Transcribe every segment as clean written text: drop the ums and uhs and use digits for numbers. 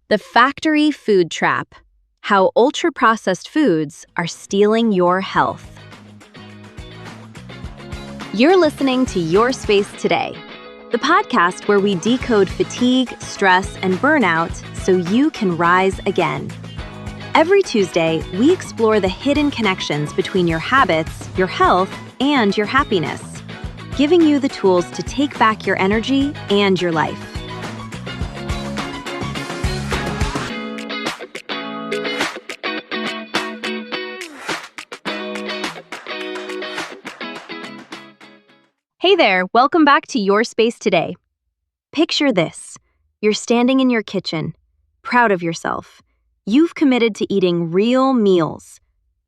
The Factory Food Trap: How Ultra-Processed Foods Are Stealing Your Health. You're listening to Your Space Today, the podcast where we decode fatigue, stress, and burnout so you can rise again. Every Tuesday, we explore the hidden connections between your habits, your health, and your happiness, giving you the tools to take back your energy and your life. Hey there, welcome back to Your Space Today. Picture this. You're standing in your kitchen, proud of yourself. You've committed to eating real meals.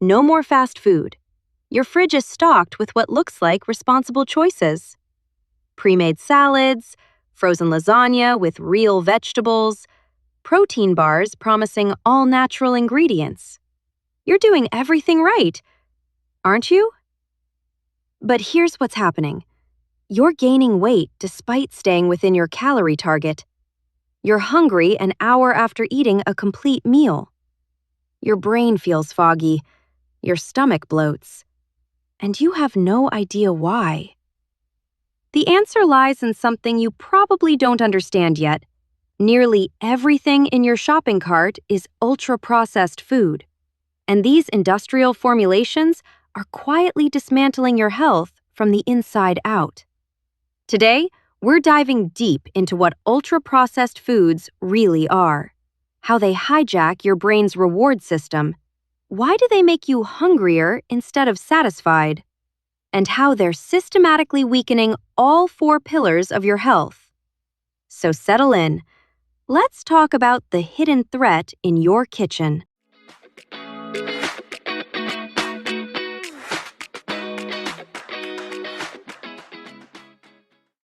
No more fast food. Your fridge is stocked with what looks like responsible choices. Pre-made salads, frozen lasagna with real vegetables, protein bars promising all-natural ingredients. You're doing everything right, aren't you? But here's what's happening. You're gaining weight despite staying within your calorie target. You're hungry an hour after eating a complete meal. Your brain feels foggy. Your stomach bloats. And you have no idea why. The answer lies in something you probably don't understand yet. Nearly everything in your shopping cart is ultra-processed food. And these industrial formulations are quietly dismantling your health from the inside out. Today, we're diving deep into what ultra-processed foods really are, how they hijack your brain's reward system, why do they make you hungrier instead of satisfied, and how they're systematically weakening all 4 pillars of your health. So settle in. Let's talk about the hidden threat in your kitchen.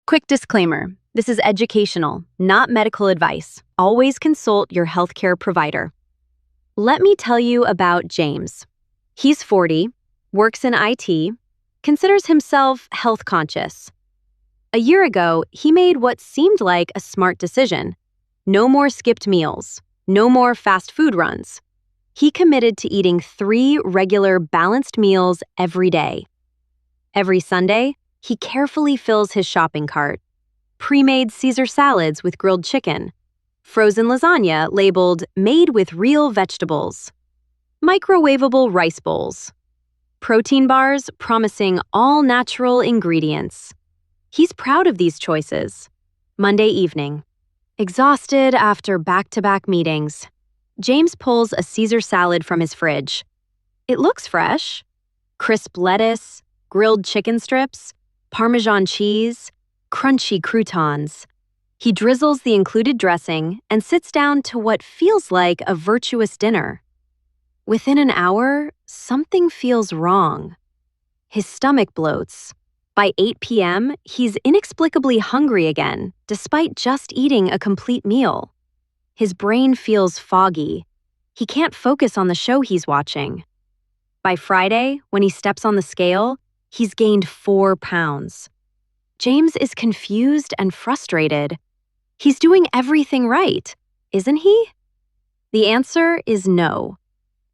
Quick disclaimer, this is educational, not medical advice. Always consult your healthcare provider. Let me tell you about James. He's 40, works in IT, considers himself health conscious. A year ago, he made what seemed like a smart decision. No more skipped meals, no more fast food runs. He committed to eating 3 regular balanced meals every day. Every Sunday, he carefully fills his shopping cart. Pre-made Caesar salads with grilled chicken. Frozen lasagna labeled made with real vegetables. Microwavable rice bowls. Protein bars promising all-natural ingredients. He's proud of these choices. Monday evening. Exhausted after back-to-back meetings, James pulls a Caesar salad from his fridge. It looks fresh. Crisp lettuce, grilled chicken strips, Parmesan cheese, crunchy croutons. He drizzles the included dressing and sits down to what feels like a virtuous dinner. Within an hour, something feels wrong. His stomach bloats. By 8 p.m., he's inexplicably hungry again, despite just eating a complete meal. His brain feels foggy. He can't focus on the show he's watching. By Friday, when he steps on the scale, he's gained 4 pounds. James is confused and frustrated. He's doing everything right, isn't he? The answer is no.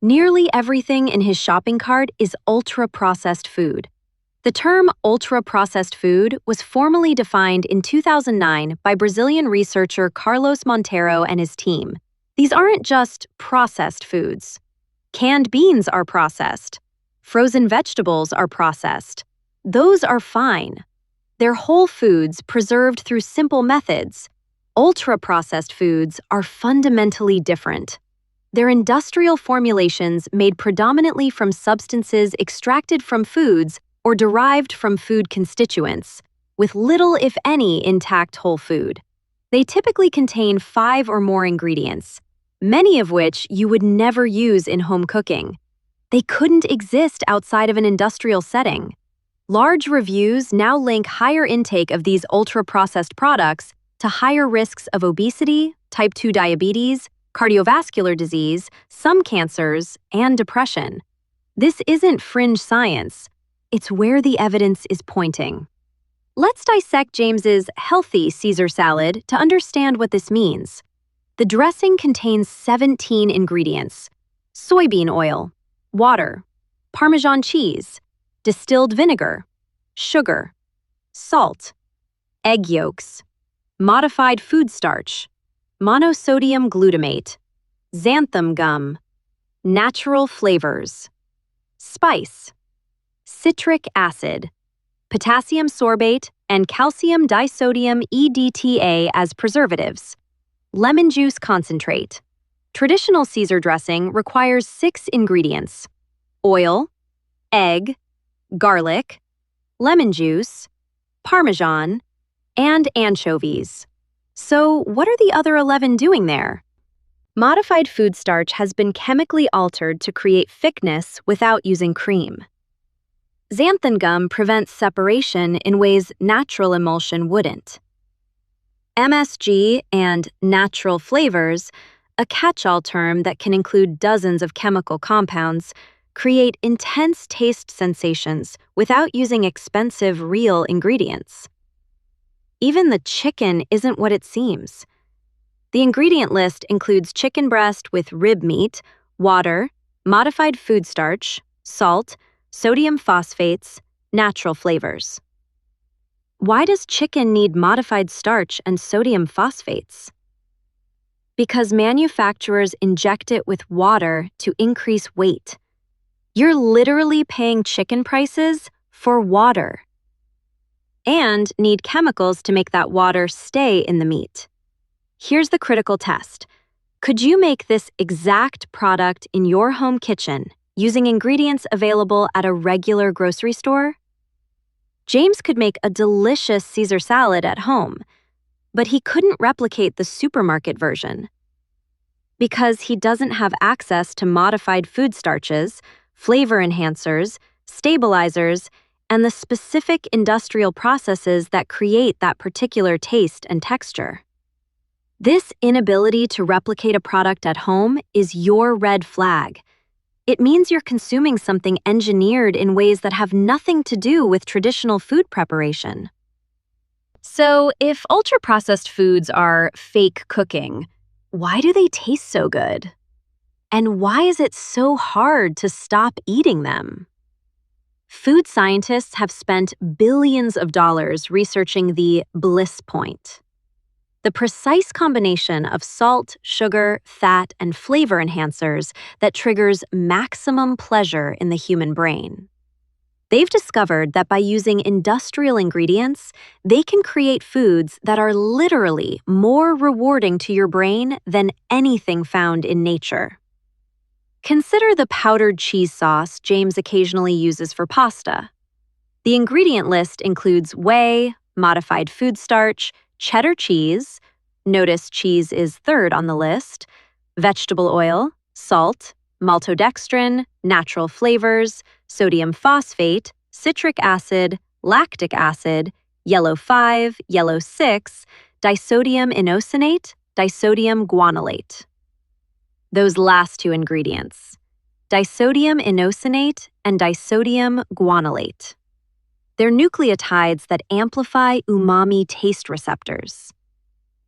Nearly everything in his shopping cart is ultra-processed food. The term ultra-processed food was formally defined in 2009 by Brazilian researcher Carlos Monteiro and his team. These aren't just processed foods. Canned beans are processed. Frozen vegetables are processed. Those are fine. They're whole foods preserved through simple methods. Ultra-processed foods are fundamentally different. They're industrial formulations made predominantly from substances extracted from foods or derived from food constituents, with little, if any, intact whole food. They typically contain 5 or more ingredients, many of which you would never use in home cooking. They couldn't exist outside of an industrial setting. Large reviews now link higher intake of these ultra-processed products to higher risks of obesity, type 2 diabetes, cardiovascular disease, some cancers, and depression. This isn't fringe science. It's where the evidence is pointing. Let's dissect James's healthy Caesar salad to understand what this means. The dressing contains 17 ingredients: soybean oil, water, Parmesan cheese, distilled vinegar, sugar, salt, egg yolks, modified food starch, monosodium glutamate, xanthan gum, natural flavors, spice, citric acid, potassium sorbate, and calcium disodium EDTA as preservatives, lemon juice concentrate. Traditional Caesar dressing requires 6 ingredients: oil, egg, garlic, lemon juice, Parmesan, and anchovies. So, what are the other 11 doing there? Modified food starch has been chemically altered to create thickness without using cream. Xanthan gum prevents separation in ways natural emulsion wouldn't. MSG and natural flavors, a catch-all term that can include dozens of chemical compounds, create intense taste sensations without using expensive real ingredients. Even the chicken isn't what it seems. The ingredient list includes chicken breast with rib meat, water, modified food starch, salt, sodium phosphates, natural flavors. Why does chicken need modified starch and sodium phosphates? Because manufacturers inject it with water to increase weight. You're literally paying chicken prices for water. And need chemicals to make that water stay in the meat. Here's the critical test. Could you make this exact product in your home kitchen using ingredients available at a regular grocery store? James could make a delicious Caesar salad at home, but he couldn't replicate the supermarket version. Because he doesn't have access to modified food starches, flavor enhancers, stabilizers, and the specific industrial processes that create that particular taste and texture. This inability to replicate a product at home is your red flag. It means you're consuming something engineered in ways that have nothing to do with traditional food preparation. So, if ultra-processed foods are fake cooking, why do they taste so good? And why is it so hard to stop eating them? Food scientists have spent billions of dollars researching the bliss point, the precise combination of salt, sugar, fat, and flavor enhancers that triggers maximum pleasure in the human brain. They've discovered that by using industrial ingredients, they can create foods that are literally more rewarding to your brain than anything found in nature. Consider the powdered cheese sauce James occasionally uses for pasta. The ingredient list includes whey, modified food starch, cheddar cheese, notice cheese is third on the list, vegetable oil, salt, maltodextrin, natural flavors, sodium phosphate, citric acid, lactic acid, yellow 5, yellow 6, disodium inosinate, disodium guanylate. Those last 2 ingredients, disodium inosinate and disodium guanylate. They're nucleotides that amplify umami taste receptors.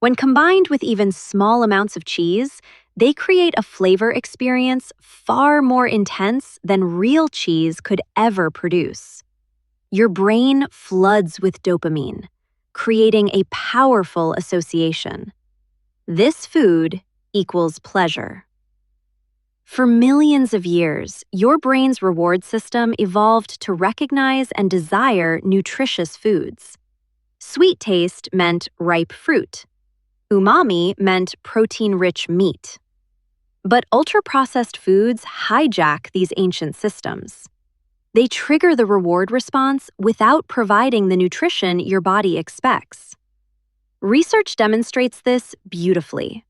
When combined with even small amounts of cheese, they create a flavor experience far more intense than real cheese could ever produce. Your brain floods with dopamine, creating a powerful association. This food equals pleasure. For millions of years, your brain's reward system evolved to recognize and desire nutritious foods. Sweet taste meant ripe fruit. Umami meant protein-rich meat. But ultra-processed foods hijack these ancient systems. They trigger the reward response without providing the nutrition your body expects. Research demonstrates this beautifully.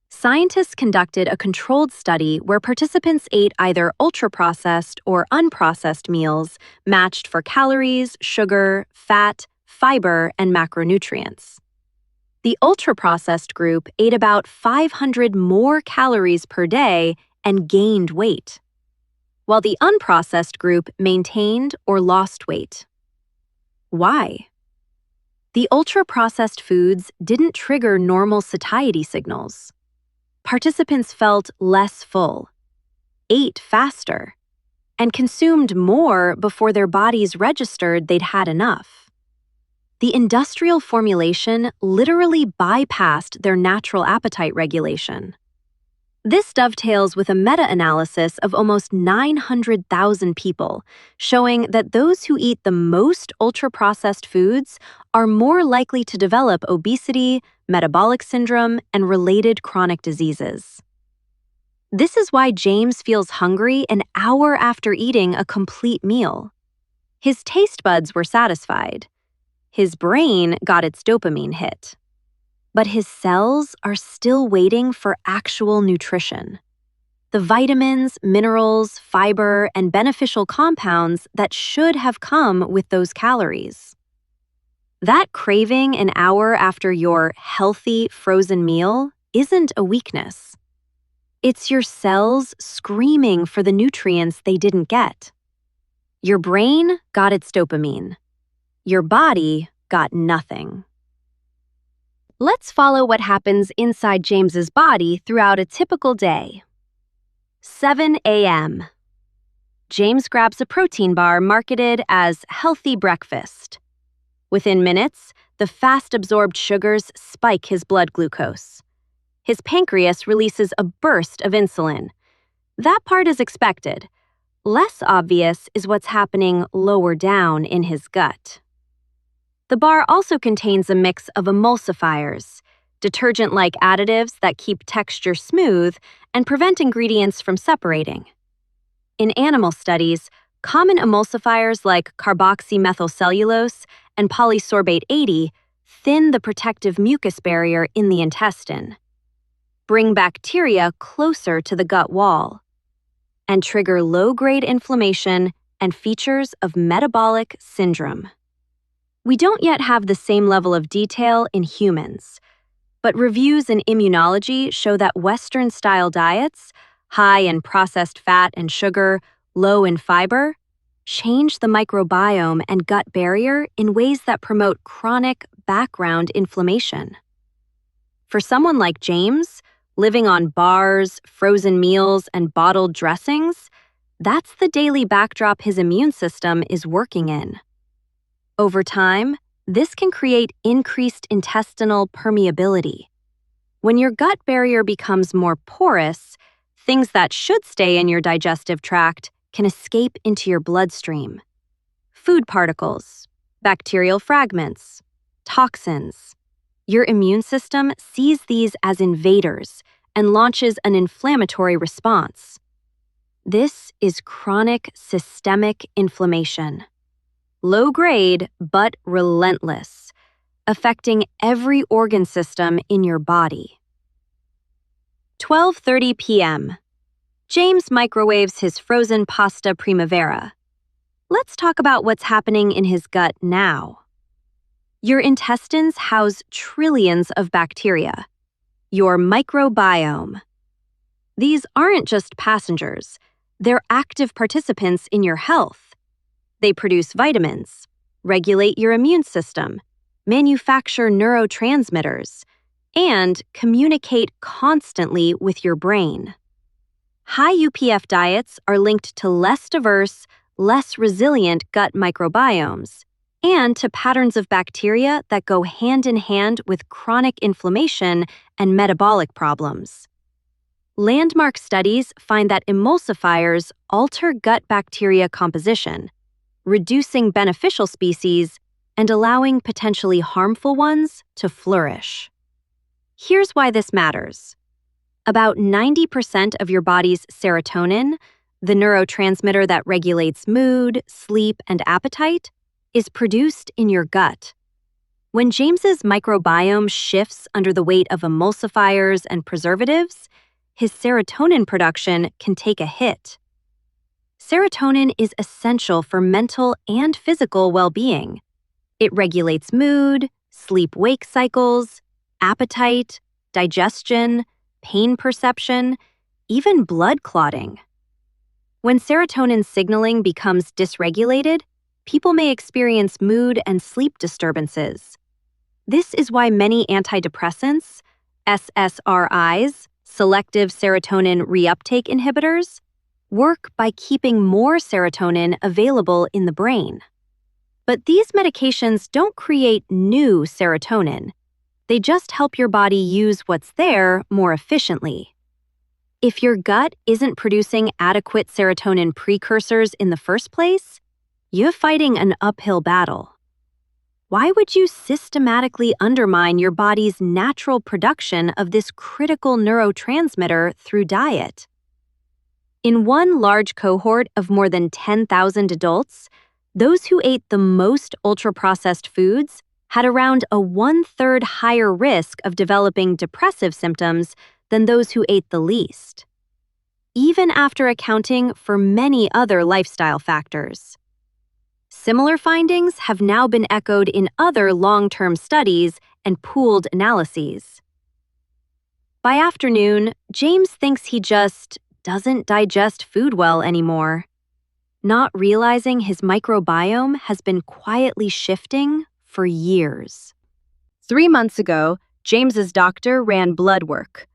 Scientists conducted a controlled study where participants ate either ultra-processed or unprocessed meals matched for calories, sugar, fat, fiber, and macronutrients. The ultra-processed group ate about 500 more calories per day and gained weight, while the unprocessed group maintained or lost weight. Why? The ultra-processed foods didn't trigger normal satiety signals. participants felt less full, ate faster, and consumed more before their bodies registered they'd had enough. The industrial formulation literally bypassed their natural appetite regulation. This dovetails with a meta-analysis of almost 900,000 people, showing that those who eat the most ultra-processed foods are more likely to develop obesity, metabolic syndrome, and related chronic diseases. This is why James feels hungry an hour after eating a complete meal. His taste buds were satisfied. His brain got its dopamine hit. But his cells are still waiting for actual nutrition. The vitamins, minerals, fiber, and beneficial compounds that should have come with those calories. That craving an hour after your healthy frozen meal isn't a weakness. It's your cells screaming for the nutrients they didn't get. Your brain got its dopamine. Your body got nothing. Let's follow what happens inside James's body throughout a typical day. 7 a.m. James grabs a protein bar marketed as healthy breakfast. Within minutes, the fast-absorbed sugars spike his blood glucose. His pancreas releases a burst of insulin. That part is expected. Less obvious is what's happening lower down in his gut. The bar also contains a mix of emulsifiers, detergent-like additives that keep texture smooth and prevent ingredients from separating. In animal studies, common emulsifiers like carboxymethylcellulose and polysorbate 80 thin the protective mucus barrier in the intestine, bring bacteria closer to the gut wall, and trigger low-grade inflammation and features of metabolic syndrome. We don't yet have the same level of detail in humans, but reviews in immunology show that Western-style diets, high in processed fat and sugar, low in fiber, change the microbiome and gut barrier in ways that promote chronic background inflammation. For someone like James, living on bars, frozen meals, and bottled dressings, that's the daily backdrop his immune system is working in. Over time, this can create increased intestinal permeability. When your gut barrier becomes more porous, things that should stay in your digestive tract can escape into your bloodstream. Food particles, bacterial fragments, toxins. Your immune system sees these as invaders and launches an inflammatory response. This is chronic systemic inflammation. Low-grade but relentless, affecting every organ system in your body. 12:30 p.m. James microwaves his frozen pasta primavera. Let's talk about what's happening in his gut now. Your intestines house trillions of bacteria, your microbiome. These aren't just passengers, they're active participants in your health. They produce vitamins, regulate your immune system, manufacture neurotransmitters, and communicate constantly with your brain. High UPF diets are linked to less diverse, less resilient gut microbiomes, and to patterns of bacteria that go hand in hand with chronic inflammation and metabolic problems. Landmark studies find that emulsifiers alter gut bacteria composition, reducing beneficial species and allowing potentially harmful ones to flourish. Here's why this matters. About 90% of your body's serotonin, the neurotransmitter that regulates mood, sleep, and appetite, is produced in your gut. When James's microbiome shifts under the weight of emulsifiers and preservatives, his serotonin production can take a hit. Serotonin is essential for mental and physical well-being. It regulates mood, sleep-wake cycles, appetite, digestion, pain perception, even blood clotting. When serotonin signaling becomes dysregulated, people may experience mood and sleep disturbances. This is why many antidepressants, SSRIs, selective serotonin reuptake inhibitors, work by keeping more serotonin available in the brain. But these medications don't create new serotonin. They just help your body use what's there more efficiently. If your gut isn't producing adequate serotonin precursors in the first place, you're fighting an uphill battle. Why would you systematically undermine your body's natural production of this critical neurotransmitter through diet? In one large cohort of more than 10,000 adults, those who ate the most ultra-processed foods had around a 1/3 higher risk of developing depressive symptoms than those who ate the least, even after accounting for many other lifestyle factors. Similar findings have now been echoed in other long-term studies and pooled analyses. By afternoon, James thinks he just doesn't digest food well anymore, not realizing his microbiome has been quietly shifting for years. 3 months ago, James's doctor ran blood work.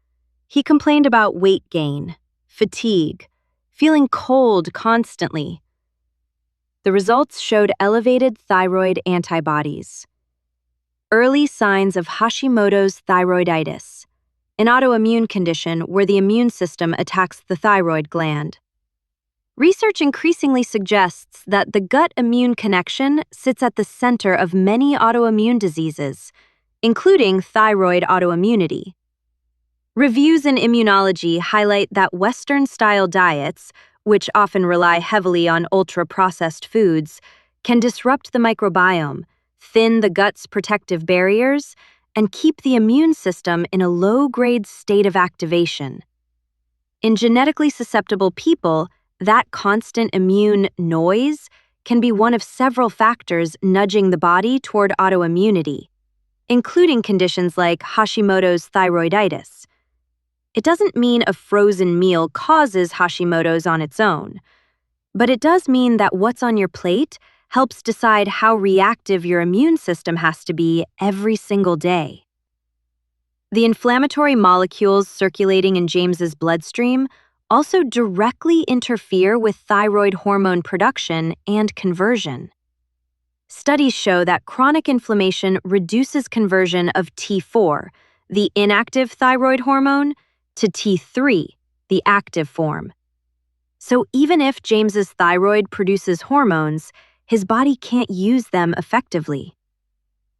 He complained about weight gain, fatigue, feeling cold constantly. The results showed elevated thyroid antibodies. Early signs of Hashimoto's thyroiditis, an autoimmune condition where the immune system attacks the thyroid gland. Research increasingly suggests that the gut-immune connection sits at the center of many autoimmune diseases, including thyroid autoimmunity. Reviews in immunology highlight that Western-style diets, which often rely heavily on ultra-processed foods, can disrupt the microbiome, thin the gut's protective barriers, and keep the immune system in a low-grade state of activation. In genetically susceptible people, that constant immune noise can be one of several factors nudging the body toward autoimmunity, including conditions like Hashimoto's thyroiditis. It doesn't mean a frozen meal causes Hashimoto's on its own, but it does mean that what's on your plate helps decide how reactive your immune system has to be every single day. The inflammatory molecules circulating in James's bloodstream also directly interfere with thyroid hormone production and conversion. Studies show that chronic inflammation reduces conversion of T4, the inactive thyroid hormone, to T3, the active form. So even if James's thyroid produces hormones, his body can't use them effectively.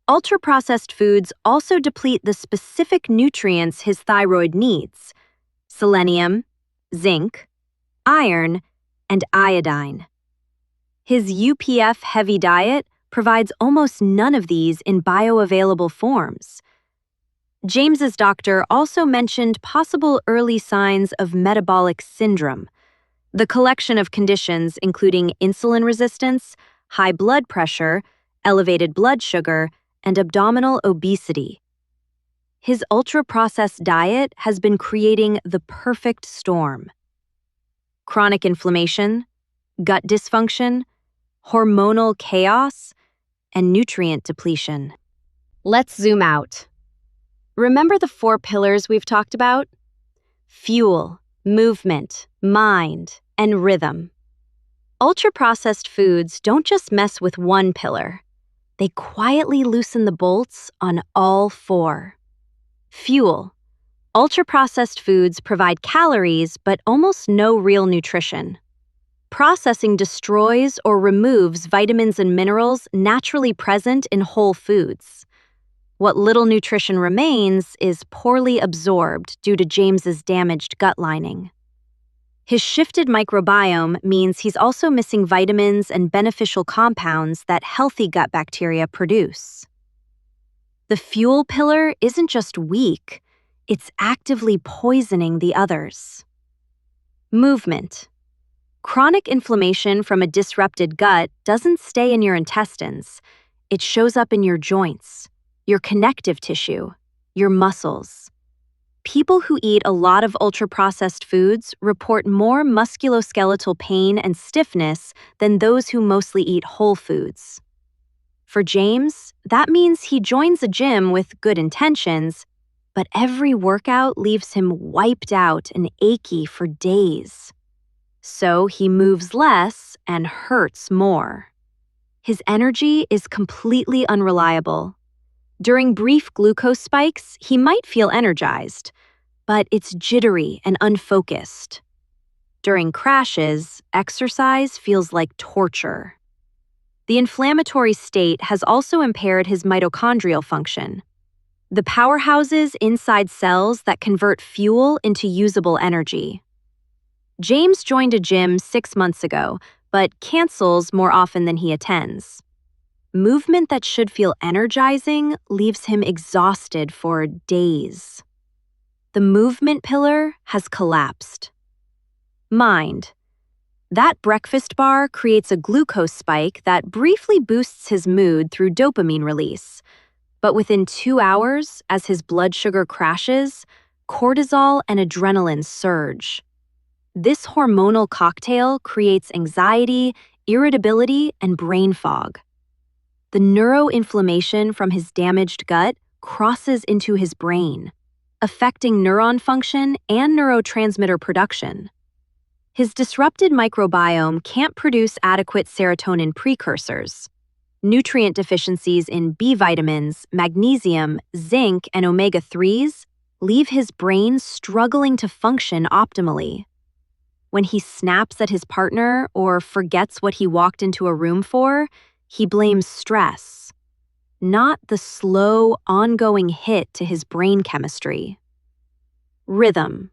Ultra-processed foods also deplete the specific nutrients his thyroid needs: selenium, zinc, iron, and iodine. His UPF-heavy diet provides almost none of these in bioavailable forms. James's doctor also mentioned possible early signs of metabolic syndrome, the collection of conditions including insulin resistance, high blood pressure, elevated blood sugar, and abdominal obesity. His ultra-processed diet has been creating the perfect storm: chronic inflammation, gut dysfunction, hormonal chaos, and nutrient depletion. Let's zoom out. Remember the 4 pillars we've talked about? Fuel, movement, mind, and rhythm. Ultra-processed foods don't just mess with one pillar. They quietly loosen the bolts on all 4. Fuel. Ultra-processed foods provide calories but almost no real nutrition. Processing destroys or removes vitamins and minerals naturally present in whole foods. What little nutrition remains is poorly absorbed due to James's damaged gut lining. His shifted microbiome means he's also missing vitamins and beneficial compounds that healthy gut bacteria produce. The fuel pillar isn't just weak, it's actively poisoning the others. Movement. Chronic inflammation from a disrupted gut doesn't stay in your intestines. It shows up in your joints, your connective tissue, your muscles. People who eat a lot of ultra-processed foods report more musculoskeletal pain and stiffness than those who mostly eat whole foods. For James, that means he joins a gym with good intentions, but every workout leaves him wiped out and achy for days. So he moves less and hurts more. His energy is completely unreliable. During brief glucose spikes, he might feel energized, but it's jittery and unfocused. During crashes, exercise feels like torture. The inflammatory state has also impaired his mitochondrial function, the powerhouses inside cells that convert fuel into usable energy. James joined a gym 6 months ago, but cancels more often than he attends. Movement that should feel energizing leaves him exhausted for days. The movement pillar has collapsed. Mind. That breakfast bar creates a glucose spike that briefly boosts his mood through dopamine release. But within 2 hours, as his blood sugar crashes, cortisol and adrenaline surge. This hormonal cocktail creates anxiety, irritability, and brain fog. The neuroinflammation from his damaged gut crosses into his brain, affecting neuron function and neurotransmitter production. His disrupted microbiome can't produce adequate serotonin precursors. Nutrient deficiencies in B vitamins, magnesium, zinc, and omega-3s leave his brain struggling to function optimally. When he snaps at his partner or forgets what he walked into a room for, he blames stress, not the slow, ongoing hit to his brain chemistry. Rhythm.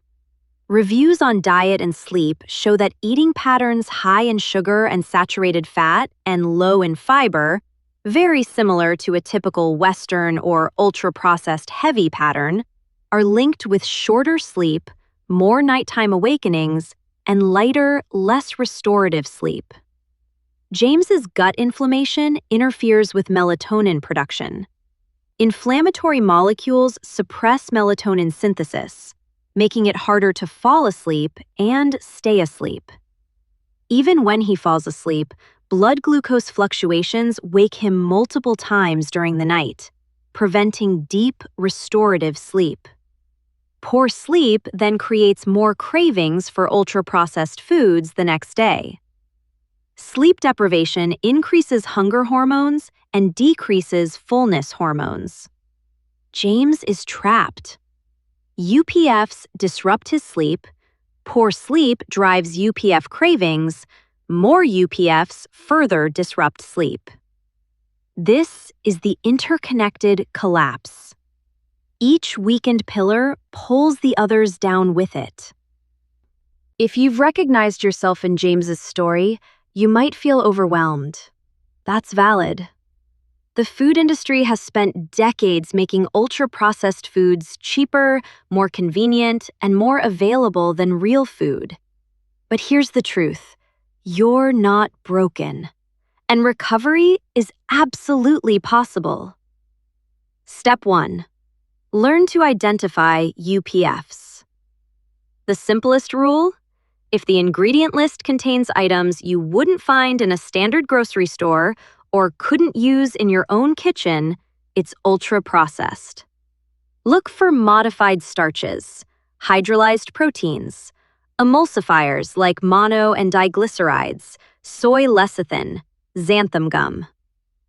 Reviews on diet and sleep show that eating patterns high in sugar and saturated fat and low in fiber, very similar to a typical Western or ultra-processed heavy pattern, are linked with shorter sleep, more nighttime awakenings, and lighter, less restorative sleep. James's gut inflammation interferes with melatonin production. Inflammatory molecules suppress melatonin synthesis, making it harder to fall asleep and stay asleep. Even when he falls asleep, blood glucose fluctuations wake him multiple times during the night, preventing deep, restorative sleep. Poor sleep then creates more cravings for ultra-processed foods the next day. Sleep deprivation increases hunger hormones and decreases fullness hormones. James is trapped. UPFs disrupt his sleep, poor sleep drives UPF cravings, more UPFs further disrupt sleep. This is the interconnected collapse. Each weakened pillar pulls the others down with it. If you've recognized yourself in James's story, you might feel overwhelmed. That's valid. The food industry has spent decades making ultra-processed foods cheaper, more convenient, and more available than real food. But here's the truth. You're not broken. And recovery is absolutely possible. Step 1. Learn to identify UPFs. The simplest rule? If the ingredient list contains items you wouldn't find in a standard grocery store or couldn't use in your own kitchen, it's ultra-processed. Look for modified starches, hydrolyzed proteins, emulsifiers like mono and diglycerides, soy lecithin, xanthan gum,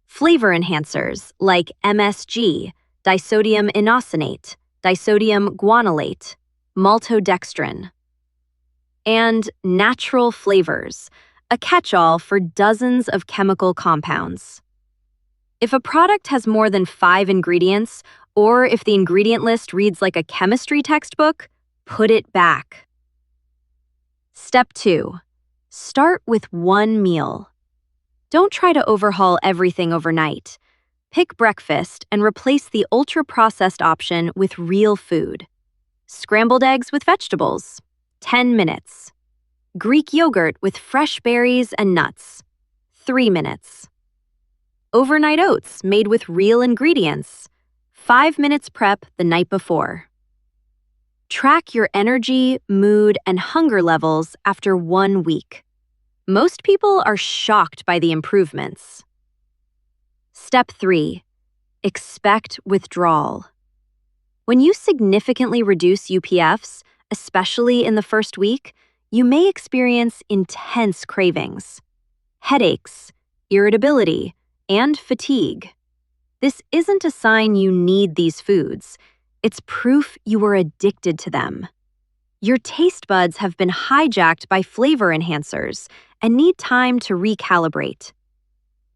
flavor enhancers like MSG, disodium inosinate, disodium guanylate, maltodextrin, and natural flavors, a catch-all for dozens of chemical compounds. If a product has more than 5 ingredients, or if the ingredient list reads like a chemistry textbook, put it back. Step 2. Start with one meal. Don't try to overhaul everything overnight. Pick breakfast and replace the ultra-processed option with real food. Scrambled eggs with vegetables, 10 minutes. Greek yogurt with fresh berries and nuts, 3 minutes. Overnight oats made with real ingredients, 5 minutes prep the night before. Track your energy, mood, and hunger levels after 1 week. Most people are shocked by the improvements. Step 3. Expect withdrawal. When you significantly reduce UPFs, especially in the first week, you may experience intense cravings, headaches, irritability, and fatigue. This isn't a sign you need these foods. It's proof you were addicted to them. Your taste buds have been hijacked by flavor enhancers and need time to recalibrate.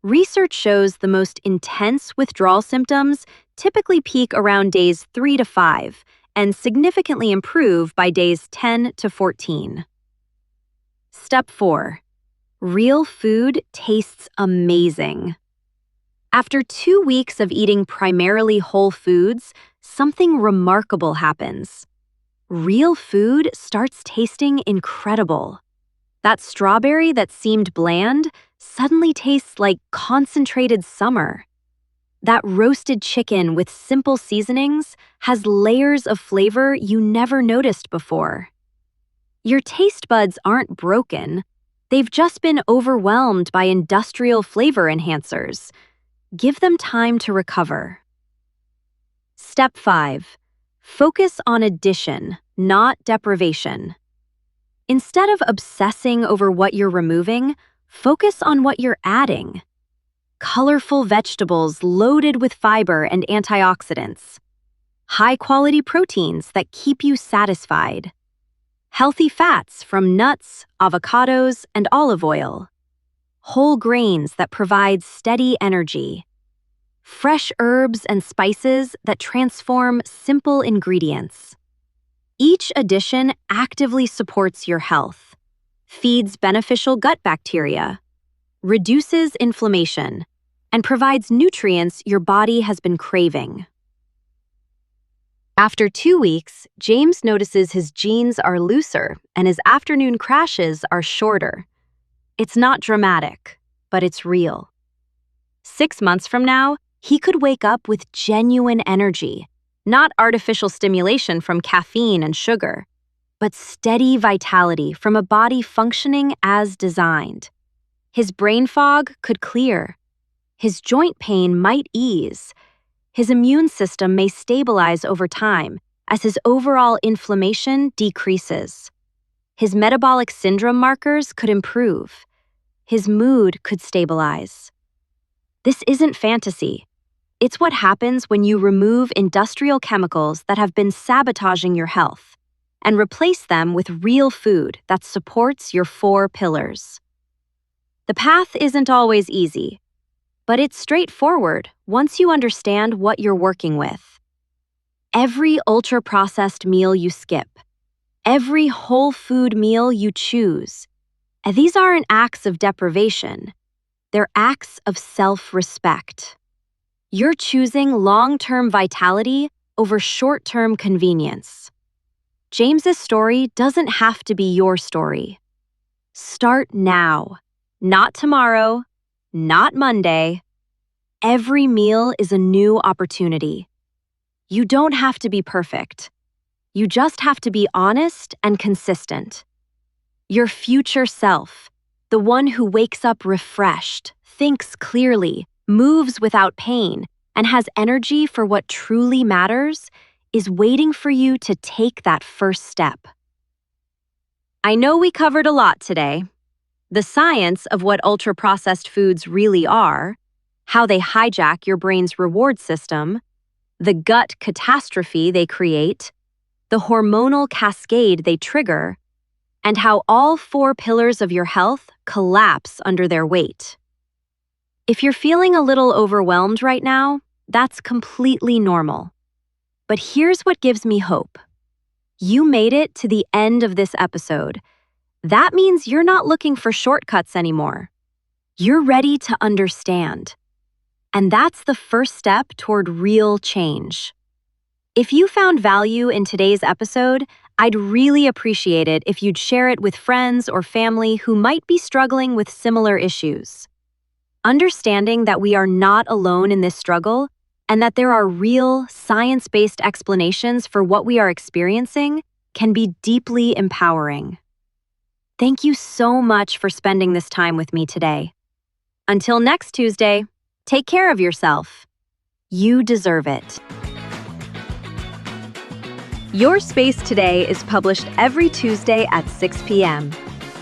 Research shows the most intense withdrawal symptoms typically peak around days 3 to 5 and significantly improve by days 10 to 14. Step 4. Real food tastes amazing. After 2 weeks of eating primarily whole foods, something remarkable happens. Real food starts tasting incredible. That strawberry that seemed bland suddenly tastes like concentrated summer. That roasted chicken with simple seasonings has layers of flavor you never noticed before. Your taste buds aren't broken. They've just been overwhelmed by industrial flavor enhancers. Give them time to recover. Step 5. Focus on addition, not deprivation. Instead of obsessing over what you're removing, focus on what you're adding. Colorful vegetables loaded with fiber and antioxidants. High-quality proteins that keep you satisfied. Healthy fats from nuts, avocados, and olive oil. Whole grains that provide steady energy. Fresh herbs and spices that transform simple ingredients. Each addition actively supports your health, feeds beneficial gut bacteria, reduces inflammation, and provides nutrients your body has been craving. After 2 weeks, James notices his jeans are looser and his afternoon crashes are shorter. It's not dramatic, but it's real. 6 months from now, he could wake up with genuine energy, not artificial stimulation from caffeine and sugar, but steady vitality from a body functioning as designed. His brain fog could clear. His joint pain might ease. His immune system may stabilize over time as his overall inflammation decreases. His metabolic syndrome markers could improve. His mood could stabilize. This isn't fantasy. It's what happens when you remove industrial chemicals that have been sabotaging your health and replace them with real food that supports your 4 pillars. The path isn't always easy, but it's straightforward once you understand what you're working with. Every ultra-processed meal you skip, every whole food meal you choose, and these aren't acts of deprivation, they're acts of self-respect. You're choosing long-term vitality over short-term convenience. James's story doesn't have to be your story. Start now, not tomorrow, not Monday. Every meal is a new opportunity. You don't have to be perfect. You just have to be honest and consistent. Your future self, the one who wakes up refreshed, thinks clearly, moves without pain, and has energy for what truly matters, is waiting for you to take that first step. I know we covered a lot today. The science of what ultra-processed foods really are, how they hijack your brain's reward system, the gut catastrophe they create, the hormonal cascade they trigger, and how all 4 pillars of your health collapse under their weight. If you're feeling a little overwhelmed right now, that's completely normal. But here's what gives me hope. You made it to the end of this episode. That means you're not looking for shortcuts anymore. You're ready to understand. And that's the first step toward real change. If you found value in today's episode, I'd really appreciate it if you'd share it with friends or family who might be struggling with similar issues. Understanding that we are not alone in this struggle and that there are real, science-based explanations for what we are experiencing can be deeply empowering. Thank you so much for spending this time with me today. Until next Tuesday, take care of yourself. You deserve it. Your Space Today is published every Tuesday at 6 p.m.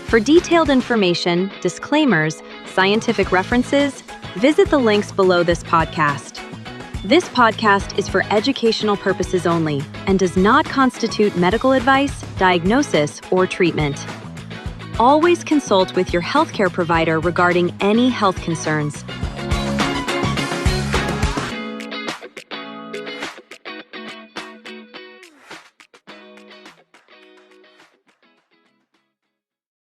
For detailed information, disclaimers, scientific references, visit the links below this podcast. This podcast is for educational purposes only and does not constitute medical advice, diagnosis, or treatment. Always consult with your healthcare provider regarding any health concerns.